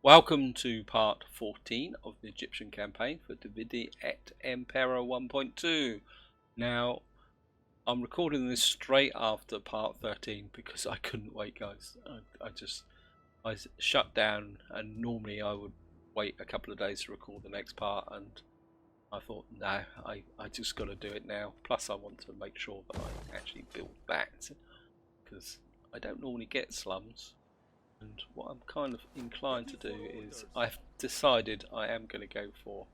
Welcome to part 14 of the Egyptian campaign for Dividi Et Impera 1.2. Now, I'm recording this straight after part 13 because I couldn't wait, guys. I shut down, and normally I would wait a couple of days to record the next part, and I thought, no, I just got to do it now. Plus I want to make sure that I actually build that, because I don't normally get slums. And what I'm kind of inclined to do is I've decided I am going to go for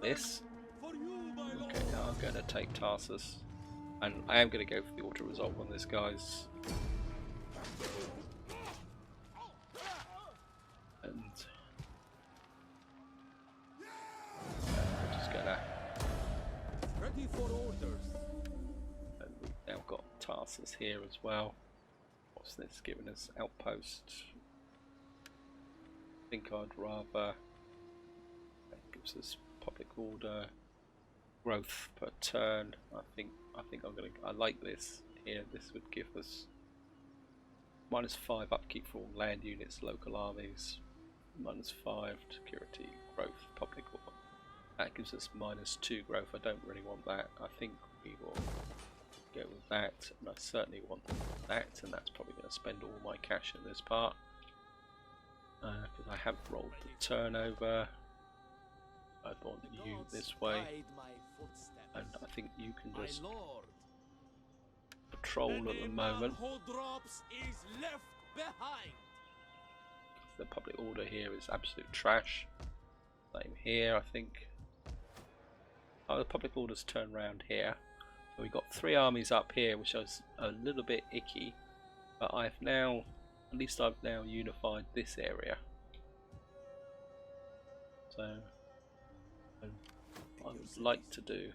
this. Okay, now I'm going to take Tarsus, and I am going to go for the auto resolve on this, guys. And I'm just going to. Ready for orders. And we've now got Tarsus here as well. What's this giving us? Outpost. I think I'd rather. That gives us public order, growth per turn. I think I like this here. This would give us -5 upkeep for all land units, local armies, -5 security, growth, public order. That gives us -2 growth. I don't really want that. I think we will go with that, and I certainly want that, and that's probably going to spend all my cash in this part because I have rolled the turnover. I'd want you this way, and I think you can just patrol at the moment. The public order here is absolute trash. Same here, I think. Oh, the public orders turn round here. So we've got 3 armies up here, which is a little bit icky, but I've now unified this area. So what I would like to do,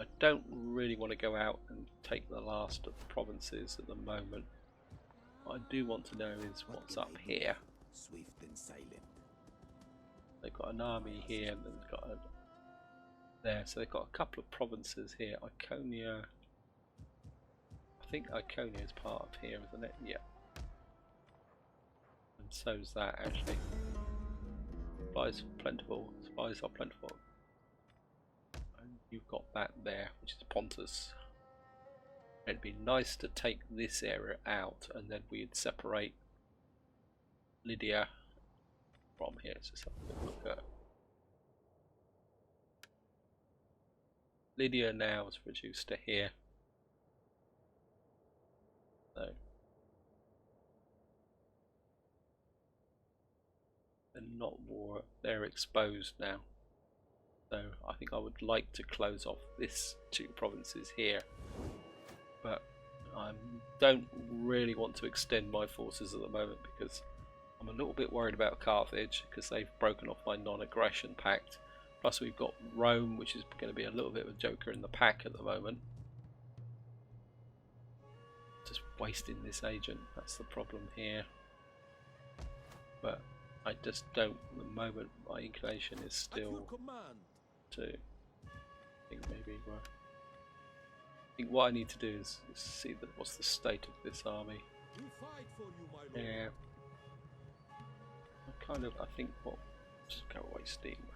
I don't really want to go out and take the last of the provinces at the moment. What I do want to know is what's up here. Swift and silent. They've got an army here, and they've got there, so they've got a couple of provinces here. Iconia, I think Iconia is part of here, isn't it? Yeah. And so's that, actually. Supplies are plentiful. Supplies are plentiful. And you've got that there, which is Pontus. It'd be nice to take this area out, and then we'd separate Lydia from here. So let's have a quick look at Lydia now is reduced to here. So they're not more, they're exposed now. So I think I would like to close off this 2 provinces here, but I don't really want to extend my forces at the moment because I'm a little bit worried about Carthage because they've broken off my non-aggression pact. Plus we've got Rome, which is going to be a little bit of a joker in the pack at the moment. Just wasting this agent, that's the problem here. But I just don't, at the moment, my inclination is still to, I think maybe, I think what I need to do is see what's the state of this army. Yeah. I think just go away steam.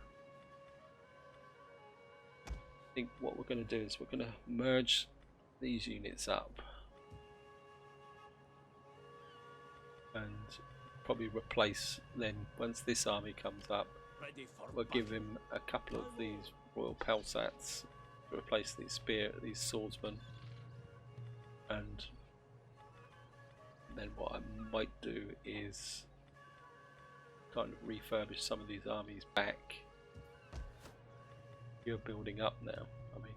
I think what we're going to do is we're going to merge these units up and probably replace, then once this army comes up, we'll give him a couple of these royal Pelsats to replace these swordsmen, and then what I might do is kind of refurbish some of these armies back. You're building up now. I mean,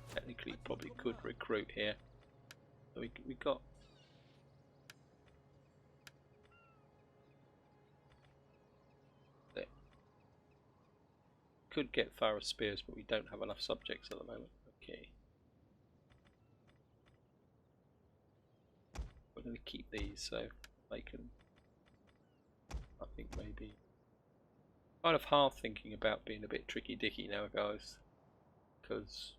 technically probably could recruit here. So we got there. Could get Pharaoh spears, but we don't have enough subjects at the moment. Okay. We're going to keep these so they can, I think maybe, kind of half thinking about being a bit tricky dicky now, guys, because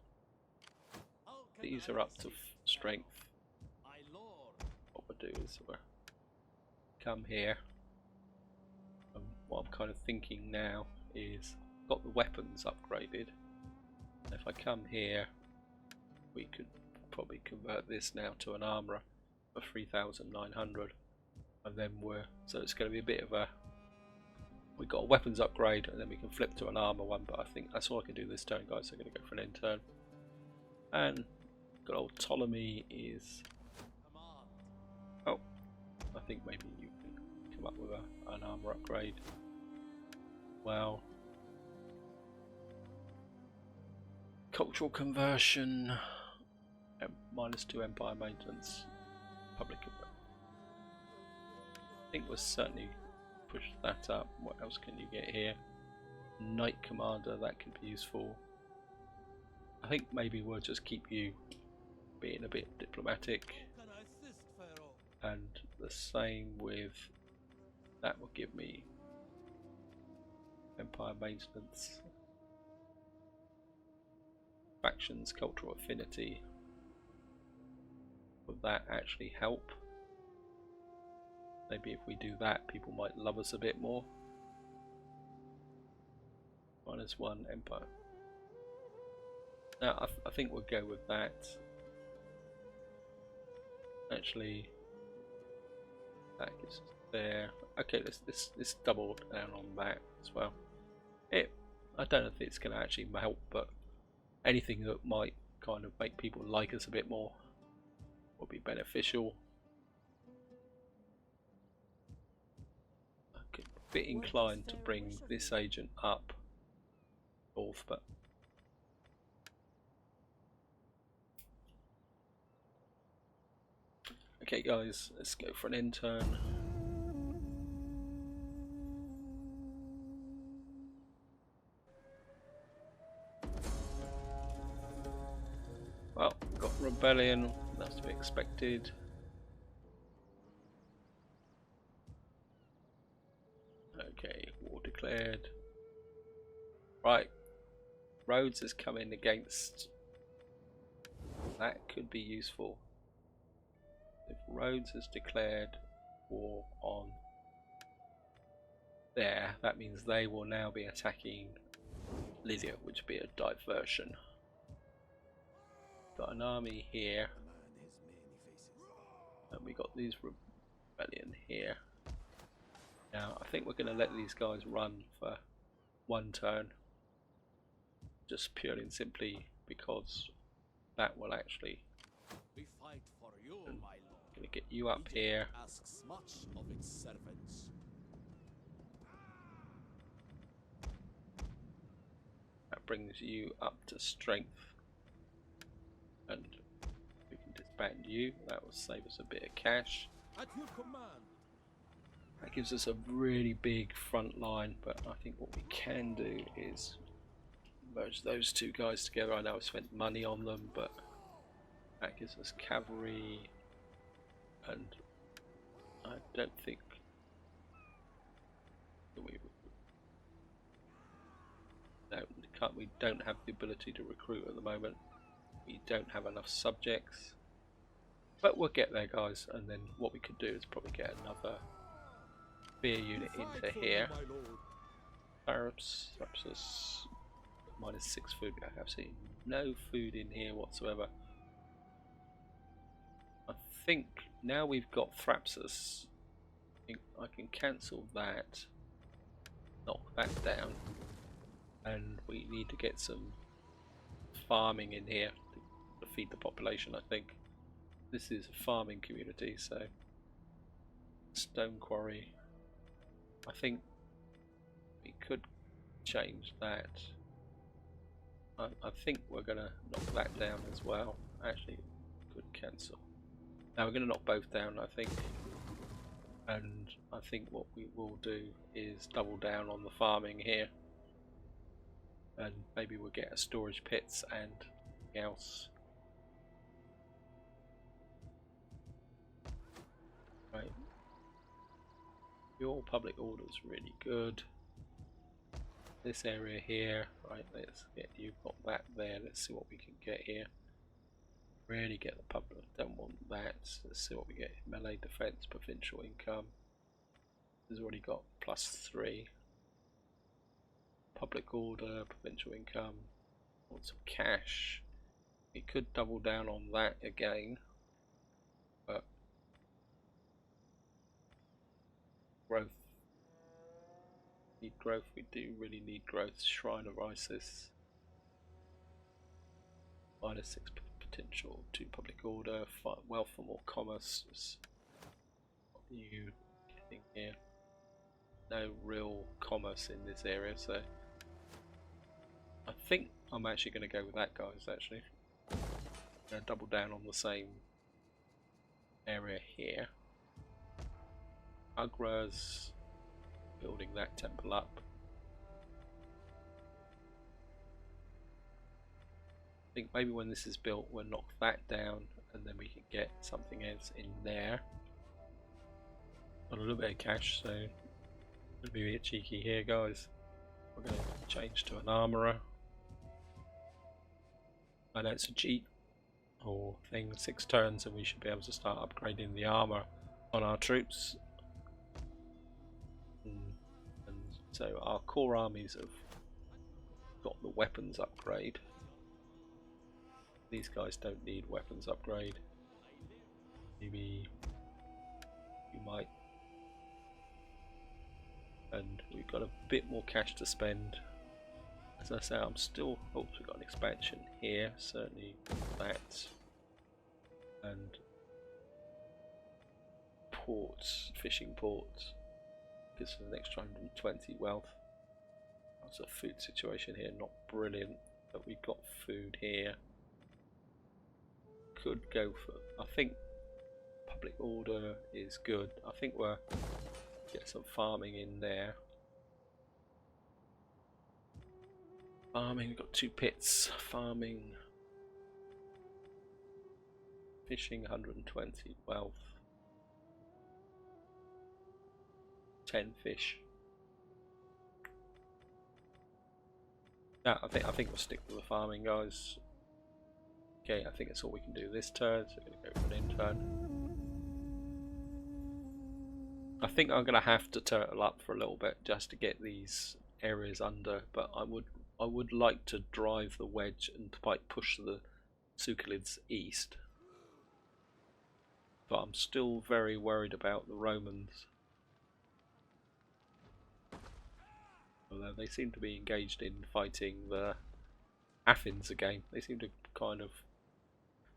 these are up to strength. What we'll do is we'll come here, what I'm kind of thinking now is got the weapons upgraded. If I come here, we could probably convert this now to an armourer for 3,900, and then so it's going to be a bit of a, we got a weapons upgrade and then we can flip to an armour one, but I think that's all I can do this turn, guys. So I'm going to go for an end turn. And good old Ptolemy is, oh, I think maybe you can come up with an armour upgrade. Well, cultural conversion, -2 empire maintenance, public. I think we'll certainly push that up. What else can you get here? Knight commander, that could be useful. I think maybe we'll just keep you being a bit diplomatic, and the same with that will give me empire maintenance. Factions, cultural affinity. Would that actually help? Maybe if we do that, people might love us a bit more. -1 empire. Now I think we'll go with that. Actually, that gives us there. Okay, let's double down on that as well. I don't know if it's going to actually help, but anything that might kind of make people like us a bit more will be beneficial. I'm a bit inclined to bring this agent up north, but okay guys, let's go for an end turn. Well, got rebellion, that's to be expected. Okay, war declared. Right, Rhodes is coming against. That could be useful. If Rhodes has declared war on there, that means they will now be attacking Lydia, which would be a diversion. Got an army here, and we got these rebellion here. Now I think we're going to let these guys run for one turn, just purely and simply because that will actually. We fight for you, my lord. Going to get you up here. Asks much of its servants. That brings you up to strength, and we can disband you. That will save us a bit of cash. At your command. That gives us a really big front line, but I think what we can do is merge those two guys together. I know I've spent money on them, but that gives us cavalry, and I don't think we don't have the ability to recruit at the moment. We don't have enough subjects, but we'll get there, guys. And then what we could do is probably get another spear unit into here. Perhaps -6 food. I have seen no food in here whatsoever. I think now we've got Thrapsus, I can cancel that, knock that down, and we need to get some farming in here to feed the population. I think this is a farming community, so stone quarry. I think we could change that. I think we're going to knock that down as well. Actually, could cancel. Now we're going to knock both down, I think. And I think what we will do is double down on the farming here. And maybe we'll get a storage pits and anything else. Right. Your public order is really good. This area here, right, let's get, you've got that there, let's see what we can get here. Really get the public, don't want that. Let's see what we get. Melee defense, provincial income. Has already got +3. public order, provincial income, want some cash. We could double down on that again, but growth. Need growth, we do really need growth. Shrine of Isis. -6 potential, 2 public order, 5 wealth for more commerce. What are you getting here? No real commerce in this area, so I think I'm actually going to go with that, guys. Actually, I'm going to double down on the same area here. Agra's building that temple up. I think maybe when this is built, we'll knock that down, and then we can get something else in there. Got a little bit of cash, so we'll be a bit cheeky here, guys. We're going to change to an armourer. I know it's a cheat or thing, 6 turns, and we should be able to start upgrading the armour on our troops. And so our core armies have got the weapons upgrade. These guys don't need weapons upgrade. Maybe you might. And we've got a bit more cash to spend. As I say, I'm still. Oh, we've got an expansion here. Certainly that. And ports, fishing ports. Gives us an extra 120 wealth. That's a food situation here, not brilliant, but we've got food here. Could go for. I think public order is good. I think we'll get some farming in there. Farming, we've got 2 pits. Farming, fishing, 120 wealth. 10 fish. No, I think we'll stick with the farming, guys. Okay, I think that's all we can do this turn, so we're going to go for an intern. I think I'm going to have to turtle up for a little bit just to get these areas under, but I would like to drive the wedge and push the Sukhalids east. But I'm still very worried about the Romans. Although they seem to be engaged in fighting the Athens again. They seem to kind of,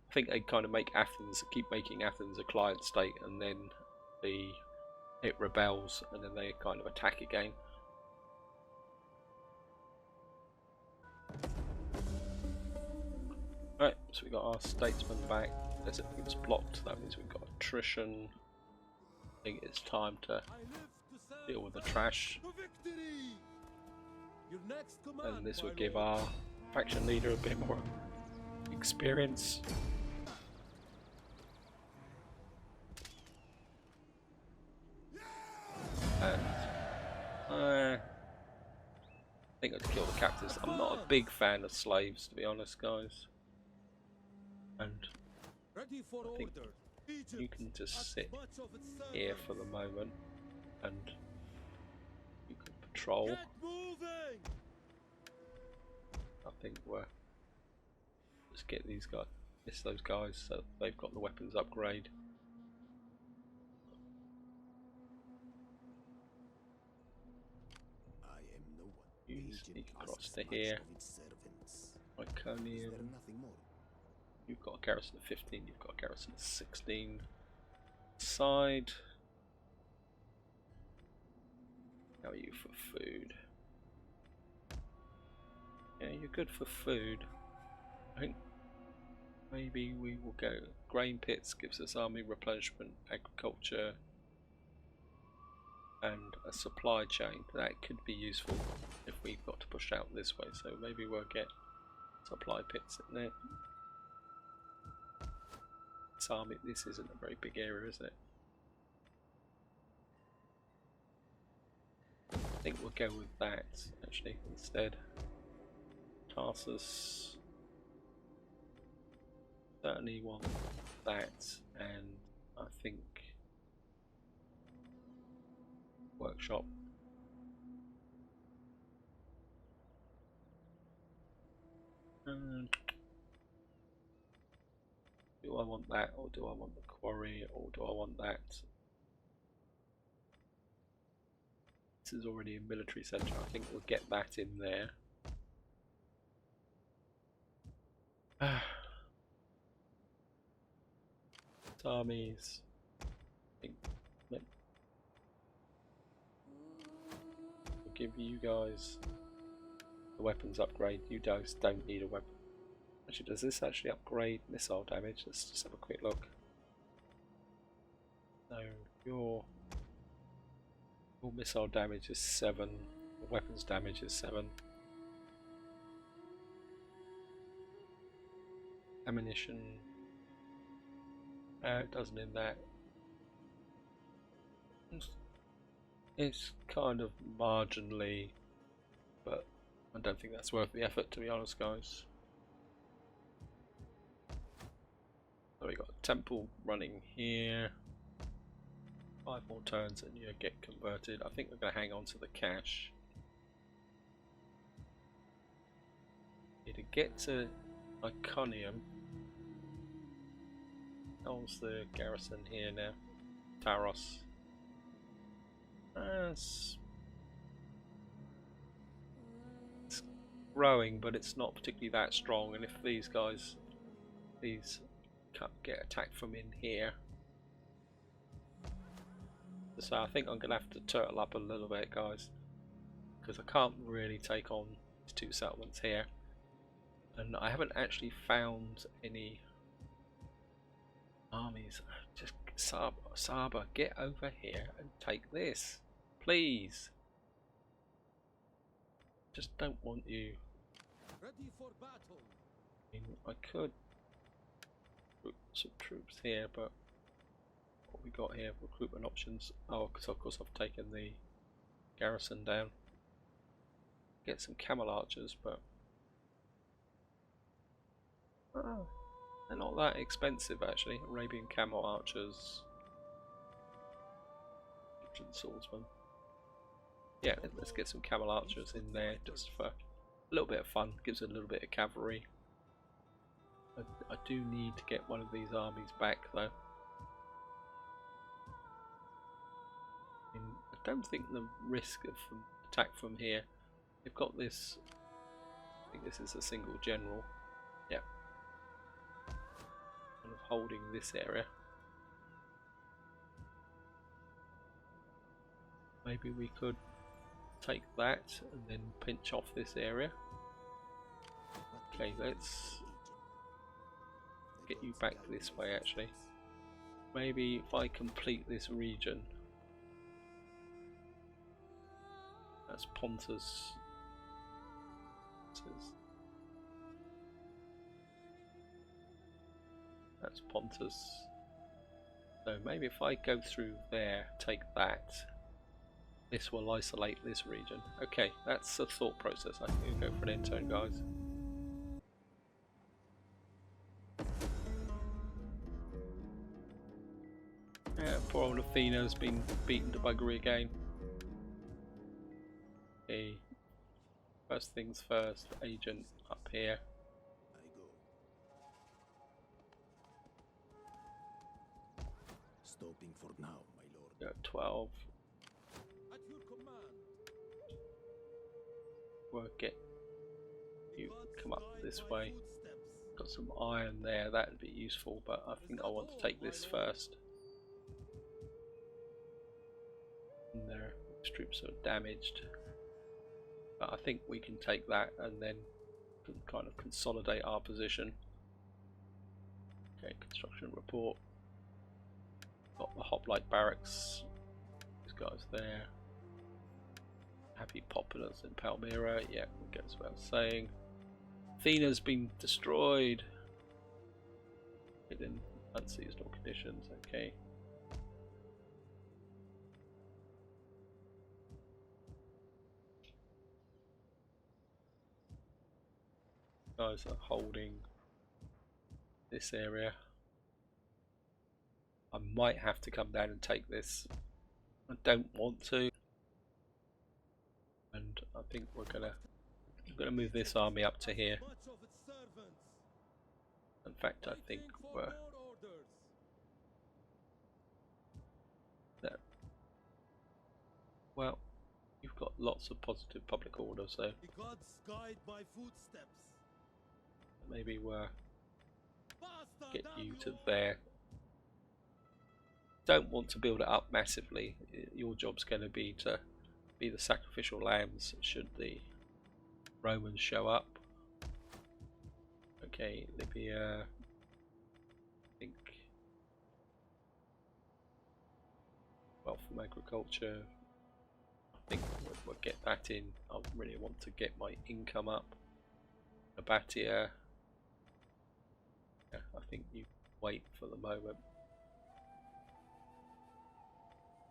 I think they kind of make Athens, keep making Athens a client state, and then it rebels, and then they kind of attack again. Right, so we got our statesman back. There's everything's blocked, that means we've got attrition. I think it's time to deal with the trash. And this would give our faction leader a bit more experience. And I think I'd kill the captives. I'm not a big fan of slaves, to be honest, guys. And I think you can just sit here for the moment and you can patrol. I think we're just get these guys, those guys, so they've got the weapons upgrade. You sneak across to here. Iconium. You've got a garrison of 15, you've got a garrison of 16. Side. How are you for food? Yeah, you're good for food. I think maybe we will go. Grain pits gives us army replenishment, agriculture, and a supply chain. That could be useful if we've got to push out this way, so maybe we'll get supply pits in there. This army, this isn't a very big area, is it? I think we'll go with that actually instead. Tarsus. Certainly want that, and I think workshop. want that, or do I want the quarry, or do I want that? This is already a military centre. I think we'll get that in there. Armies. I think I'll give you guys the weapons upgrade. You guys don't need a weapon. Actually, does this actually upgrade missile damage? Let's just have a quick look. No, your missile damage is 7. Your weapons damage is 7. Ammunition. It doesn't in that. It's kind of marginally, but I don't think that's worth the effort, to be honest, guys. So we got a temple running here. 5 more turns and you get converted. I think we're going to hang on to the cash. To get to Iconium. How's the garrison here now? Taros. It's growing, but it's not particularly that strong. And if these guys, get attacked from in here, so I think I'm gonna have to turtle up a little bit, guys, because I can't really take on these 2 settlements here, and I haven't actually found any armies. Just Saba, get over here and take this, please. Just don't want you. Ready for battle. I mean, I could put some troops here, but what we got here? Recruitment options. Oh, because of course I've taken the garrison down. Get some camel archers, but they're not that expensive actually. Arabian camel archers. Egyptian swordsman. Yeah, let's get some camel archers in there just for a little bit of fun. Gives a little bit of cavalry. I do need to get one of these armies back though. I don't think the risk of attack from here. They've got this. I think this is a single general. Yeah. Kind of holding this area. Maybe we could take that and then pinch off this area. Okay, let's get you back this way actually. Maybe if I complete this region. That's Pontus. That's Pontus. So maybe if I go through there, take that. This will isolate this region. Okay, that's the thought process. I think we'll go for an intern, guys. Yeah, poor old Athena's been beaten to buggery again. Okay, first things first, agent up here. I go. Stopping for now, my lord. Go 12. At your command. Work it. You come up this way. Got some iron there, that would be useful, but I think I want to take this first. And their troops are damaged. But I think we can take that and then kind of consolidate our position. Okay, construction report. Got the hoplite barracks. These guys there. Happy populace in Palmyra. Yeah, goes without saying. Athena's been destroyed. In unseasonal conditions. Okay. Guys are holding this area. I might have to come down and take this. I don't want to, and I think we're gonna move this army up to here. In fact, I think we're Well, you've got lots of positive public order, so The gods guide my footsteps. maybe we'll Faster get than you to Lord. there. Don't want to build it up massively. Your job's going to be to be the sacrificial lambs should the Romans show up. Okay, Libya, I think wealth from agriculture. I think we'll get that in. I really want to get my income up. Abatia. Yeah, I think you wait for the moment.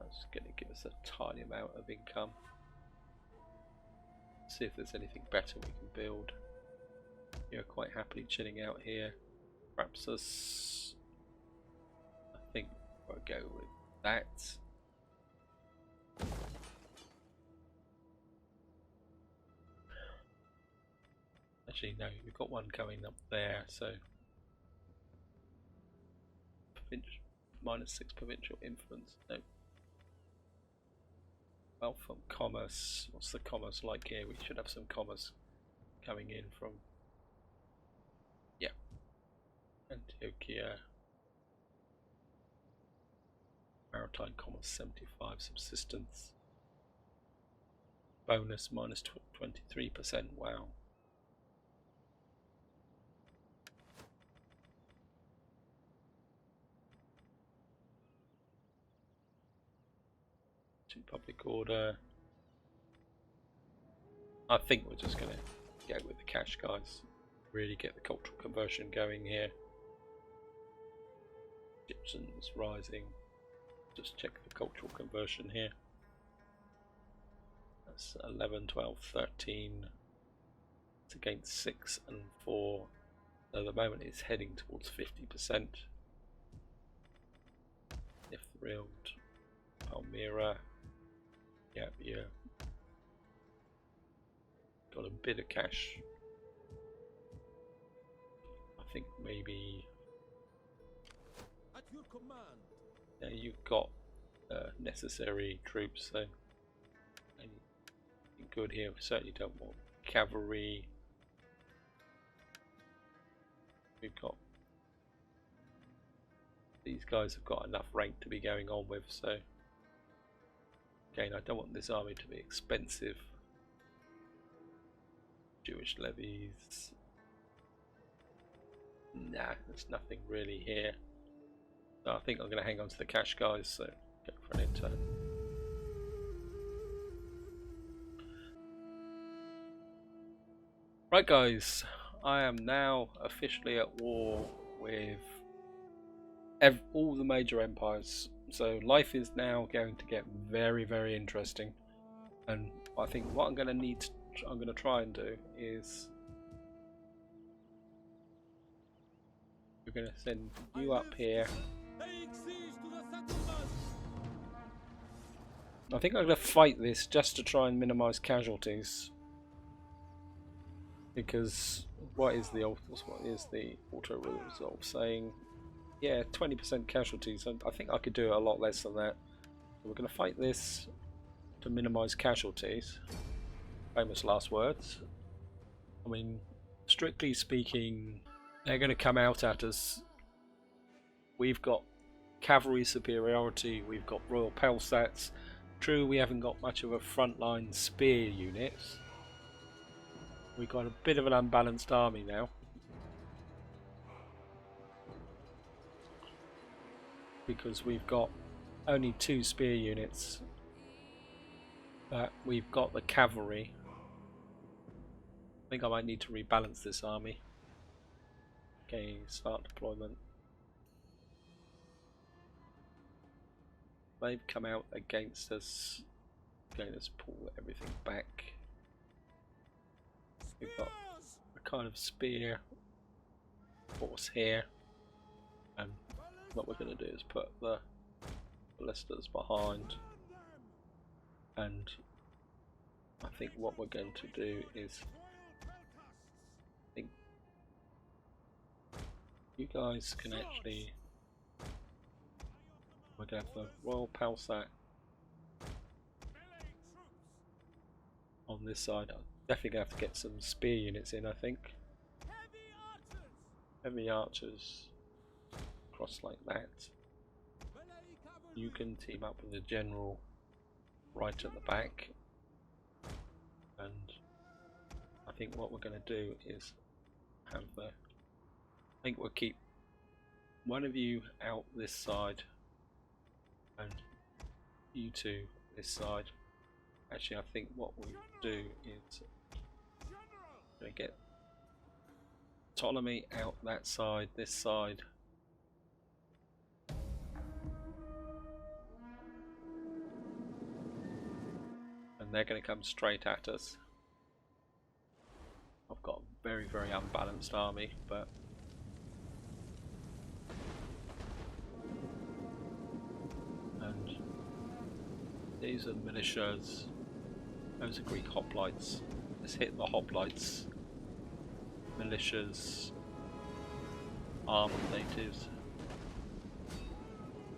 That's going to give us a tiny amount of income. See if there's anything better we can build. You're quite happily chilling out here. Perhaps us. I think we'll go with that. Actually, no, we've got one coming up there, so -6 provincial influence. No. Wealth from commerce. What's the commerce like here? We should have some commerce coming in from, yeah, Antioquia. Maritime commerce 75, subsistence. Bonus -23%. Wow. To public order. I think we're just going to go with the cash, guys. Really get the cultural conversion going here. Egyptians rising. Just check the cultural conversion here. That's 11, 12, 13. It's against 6 and 4. So at the moment it's heading towards 50%. If thrilled. Palmyra. Yeah. Got a bit of cash. I think maybe. At your command. Yeah, you've got necessary troops, so anything good here. We certainly don't want cavalry. We've got these guys have got enough rank to be going on with, so again, I don't want this army to be expensive. Jewish levies. Nah, there's nothing really here. So I think I'm going to hang on to the cash, guys, so go for an intern. Right, guys, I am now officially at war with all the major empires. So life is now going to get very, very interesting. And I think what I'm going to try and do is we're going to send you up here. Take siege to the settlement. I think I'm going to fight this just to try and minimise casualties. Because what is the auto resolve saying? Yeah, 20% casualties. I think I could do a lot less than that. So we're going to fight this to minimise casualties. Famous last words. I mean, strictly speaking, they're going to come out at us. We've got cavalry superiority, we've got royal pelsats. True, we haven't got much of a frontline spear unit. We've got a bit of an unbalanced army now. Because we've got only 2 spear units. But we've got the cavalry. I think I might need to rebalance this army. Okay, start deployment. They've come out against us. Okay, let's pull everything back. We've got a kind of spear force here, and what we're going to do is put the ballistas behind, and I think what we're going to do is, I think you guys can actually, we're going to have the Royal Palsat on this side. I'm definitely going to have to get some spear units in, I think. Heavy archers. Heavy archers cross like that. Melee cavalry. You can team up with the general right at the back. And I think what we're going to do is have the... I think we'll keep one of you out this side and you two this side. Actually, I think what we'll do is we'll get Ptolemy out that side, this side. And they're going to come straight at us. I've got a very, very unbalanced army, but and these are militias. Those are Greek hoplites. Let's hit the hoplites. Militias, armed natives.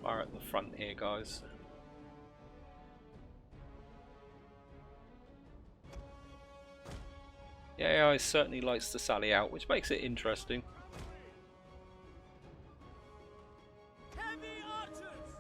Fire at the front here, guys. The AI certainly likes to sally out, which makes it interesting. Heavy archers.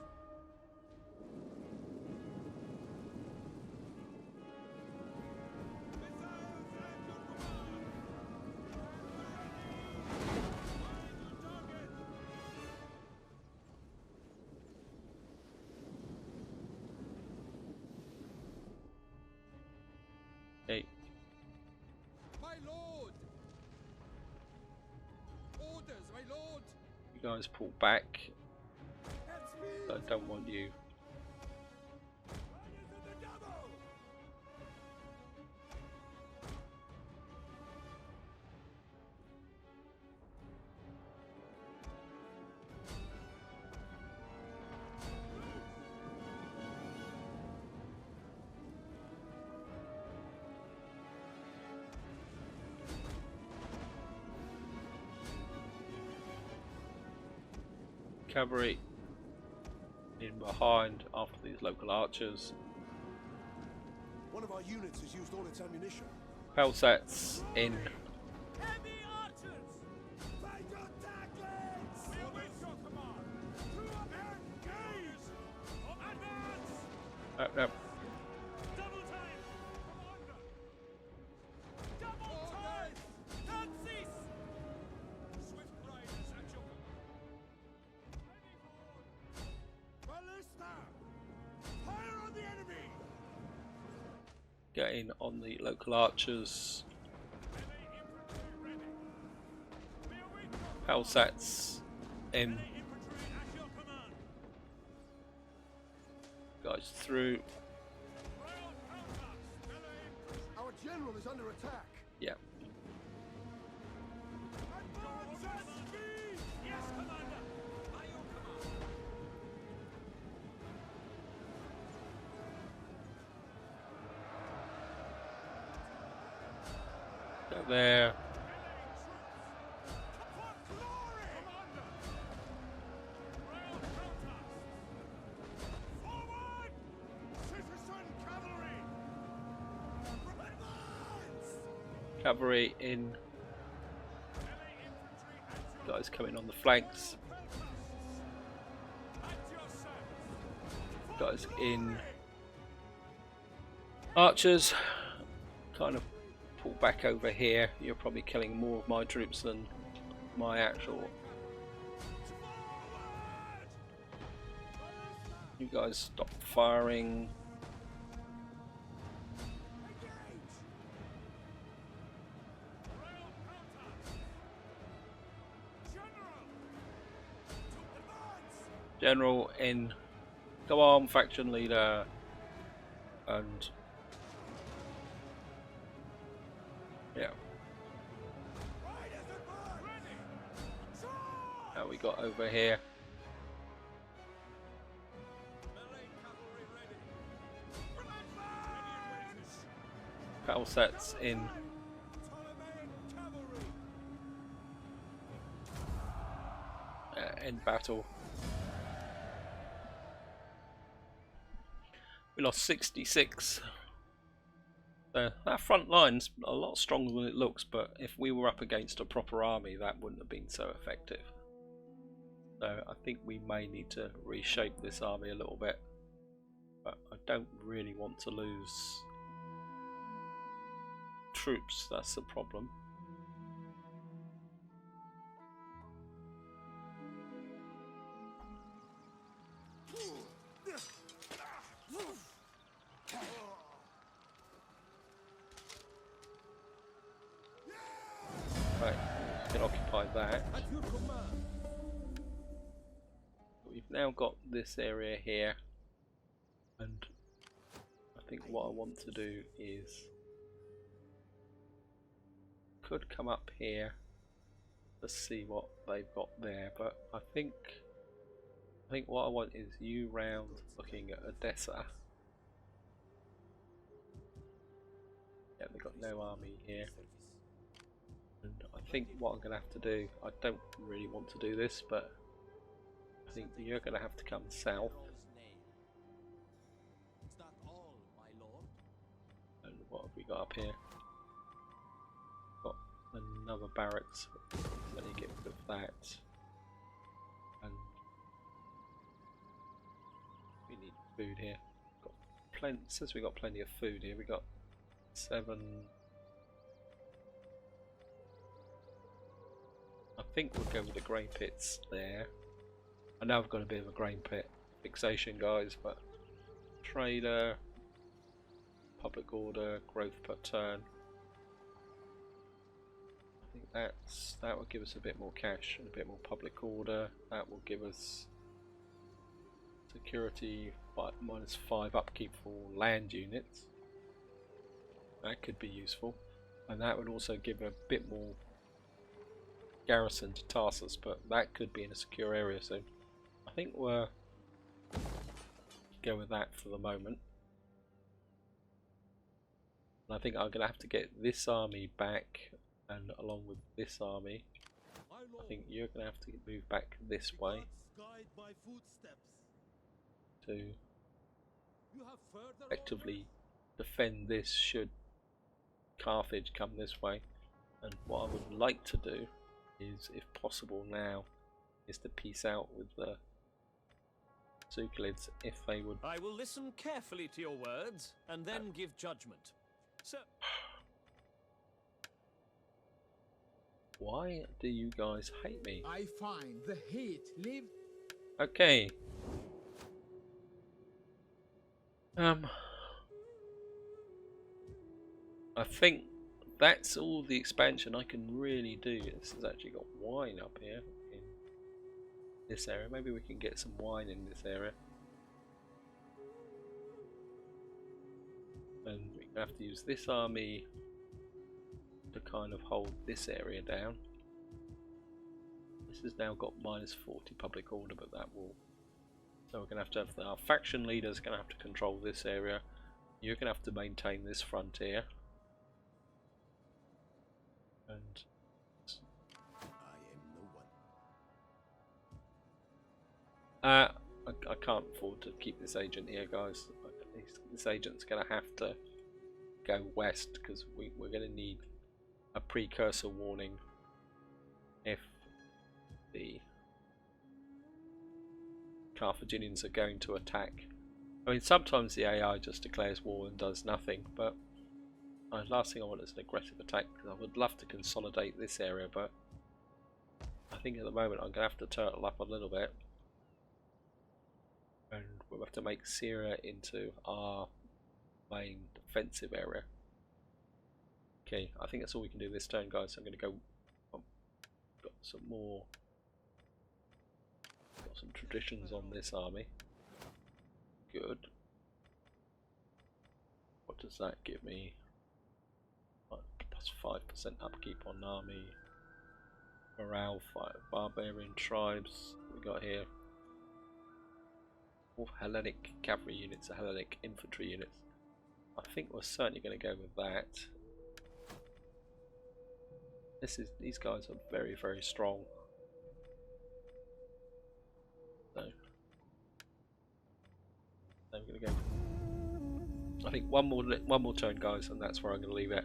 Okay, My lord. Orders, my lord. you guys pull back. At speed. I don't want you. Riders of the devil. Cavalry in behind after these local archers. One of our units has used all its ammunition. Pelsats in. Heavy archers. Fight your tactics. We await your command. To engage. Advance. Double time. Commander. Double time. Can't cease. Swift riders at your command. Heavy horn. Ballista. Fire on the enemy. Get in on the local archers. Melee infantry ready. We await your Pelsats in. melee infantry at your command. Guys through. Royal Peltas. Melee infantry. Our general is under attack. Yeah. Advance at speed. Yes, commander. By your command. Go there. For glory! Commander! Royal Peltas! Forward! Citizen cavalry! Advance! Cavalry in. Melee infantry at your Guys coming on the flanks. Peltas! At your service! Guys in. Archers kind of pull back over here. You're probably killing more of my troops than my actual. Forward! You guys stop firing. Engage! Royal Peltas! General! To advance! General in. Go on, faction leader. And yeah, Riders advance! Ready! Charge! now we got over here. Melee cavalry ready! Advance! Battle sets in. Ptolemaic cavalry! End battle. We lost 66. That front line's a lot stronger than it looks, but if we were up against a proper army, that wouldn't have been so effective. So I think we may need to reshape this army a little bit, but I don't really want to lose troops, that's the problem. Right, we can occupy that. At your command. We've now got this area here, and I think what I want to do is could come up here to see what they've got there, but I think what I want is you round looking at Odessa. Yeah, they've got no army here. And I think what I'm going to have to do, I don't really want to do this, but I think you're going to have to come south. And what have we got up here? Got another barracks. Let me get rid of that. And we need food here. Got plenty. Since we got plenty of food here, we got 7. I think we'll go with the grain pits there. I know I've got a bit of a grain pit fixation, guys, but trader, public order, growth per turn. I think that will give us a bit more cash and a bit more public order. That will give us security -5 upkeep for land units. That could be useful, and that would also give a bit more garrison to Tarsus, but that could be in a secure area soon. I think we'll go with that for the moment. And I think I'm going to have to get this army back, and along with this army, I think you're going to have to move back this way to effectively defend this should Carthage come this way. And what I would like to do is, if possible now, is to peace out with the Zuclids if they would. I will listen carefully to your words and then give judgment. So why do you guys hate me? I find the hate live. Okay. I think that's all the expansion I can really do. This has actually got wine up here in this area. Maybe we can get some wine in this area. And we're going to have to use this army to kind of hold this area down. This has now got -40 public order, but that will... So we're going to have our faction leaders going to have to control this area. You're going to have to maintain this frontier. And I am no one. I can't afford to keep this agent here, guys. This agent's going to have to go west, because we're going to need a precursor warning if the Carthaginians are going to attack. I mean, sometimes the AI just declares war and does nothing, but the last thing I want is an aggressive attack, because I would love to consolidate this area, but I think at the moment I'm going to have to turtle up a little bit, and we'll have to make Syria into our main defensive area. Okay, I think that's all we can do this turn, guys. I'm going to go. Got some more. Got some traditions on this army. Good. What does that give me? +5% upkeep on army. Morale, barbarian tribes. We got here. All Hellenic cavalry units, or Hellenic infantry units. I think we're certainly going to go with that. These guys are very, very strong. So I'm going to go. I think one more turn, guys, and that's where I'm going to leave it.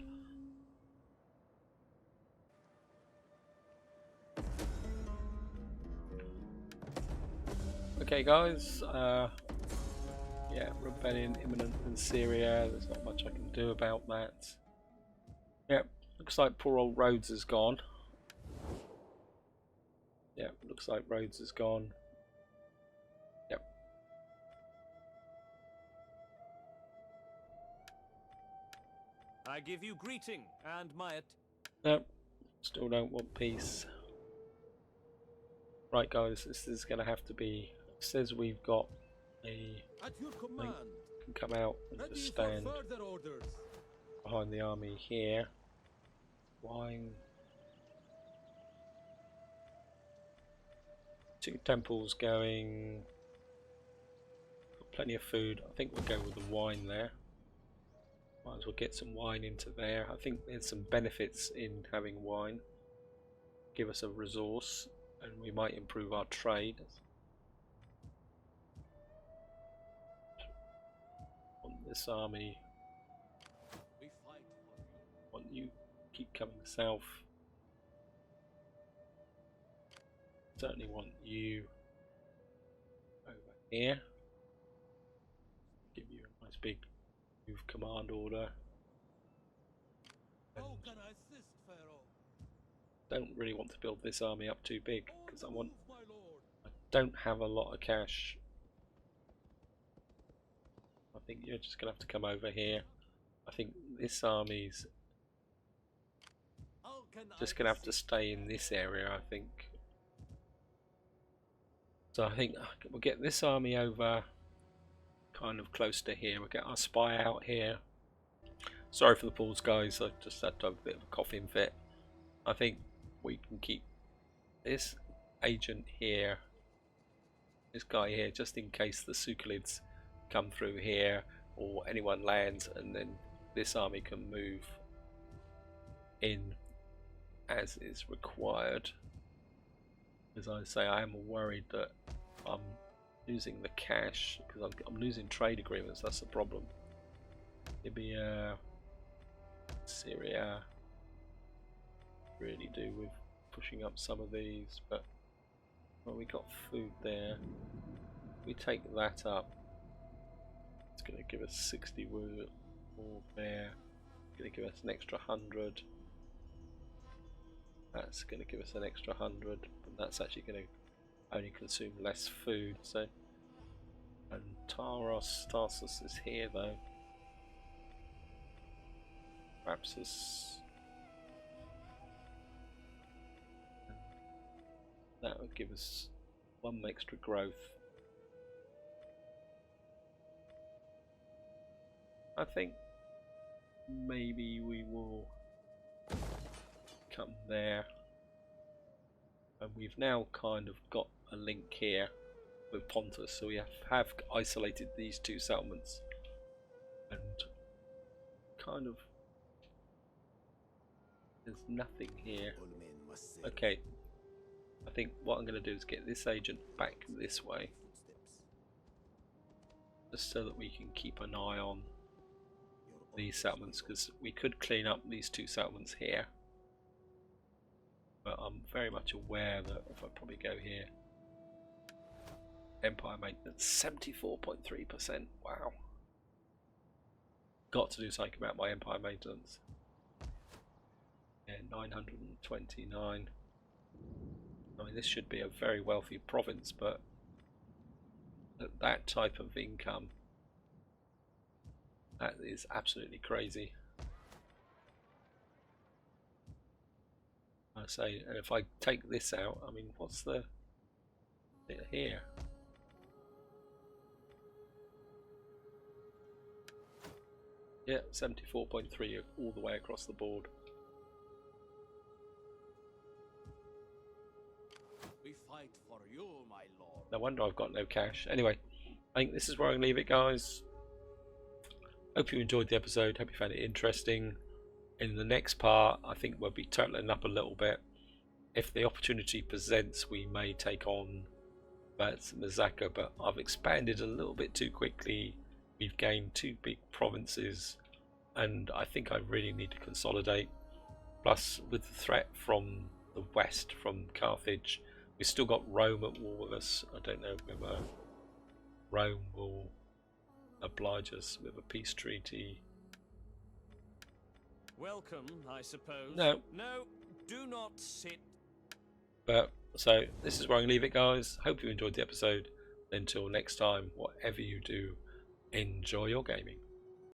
Okay, guys. Yeah, rebellion imminent in Syria. There's not much I can do about that. Yep, looks like poor old Rhodes is gone. Yep, looks like Rhodes is gone. Yep. I give you greeting and my Nope, still don't want peace. Right, guys, this is going to have to be. It says we've got a. At your command. Can come out and Ready just for stand further orders. behind the army here. Wine. 2 temples going. Got plenty of food. I think we'll go with the wine there. Might as well get some wine into there. I think there's some benefits in having wine. Give us a resource, and we might improve our trade. Want this army. We fight for you. Want you keep coming south. Certainly want you over here. Give you a nice big move command order. How can I assist, Pharaoh? Don't really want to build this army up too big because I On the want. move, my lord. I don't have a lot of cash. I think you're just gonna have to come over here. I think this army's How can just I gonna have to assist? stay in this area, I think. So I think we'll get this army over kind of close to here. We'll get our spy out here. Sorry for the pause, guys. I just had to have a bit of a coughing fit. I think we can keep this agent here, this guy here, just in case the Sukhalids come through here or anyone lands, and then this army can move in as is required. As I say, I am worried that I'm losing the cash because I'm losing trade agreements. That's the problem. Libya, Syria, really do with pushing up some of these, but well, we got food there. We take that up. It's going to give us 60 wood more there. It's going to give us an extra 100. That's going to give us an extra 100, but that's actually going to only consume less food. So, and Tarsus is here though. Perhaps that would give us 1 extra growth. I think maybe we will come there, and we've now kind of got a link here with Pontus, so we have isolated these 2 settlements and kind of there's nothing here. All men must serve. Okay, I think what I'm going to do is get this agent back this way Footsteps. just so that we can keep an eye on Your these orders, settlements, my because we could clean up these 2 settlements here, but I'm very much aware that if I probably go here, Empire maintenance 74.3%. Wow, got to do something about my Empire maintenance. Yeah, 929. I mean, this should be a very wealthy province, but at that type of income, that is absolutely crazy. I say, and if I take this out, I mean, what's the bit here? Yeah, 74.3 all the way across the board. We fight for you, my lord. No wonder I've got no cash. Anyway, I think this is where I'm going to leave it, guys. Hope you enjoyed the episode. Hope you found it interesting. In the next part, I think we'll be totaling up a little bit. If the opportunity presents, we may take on Mazaka, but I've expanded a little bit too quickly We've gained 2 big provinces, and I think I really need to consolidate. Plus, with the threat from the west, from Carthage, we've still got Rome at war with us. I don't know whether Rome will oblige us with a peace treaty. Welcome, I suppose. No. No, do not sit. But so this is where I'm going to leave it, guys. Hope you enjoyed the episode. Until next time, whatever you do, enjoy your gaming.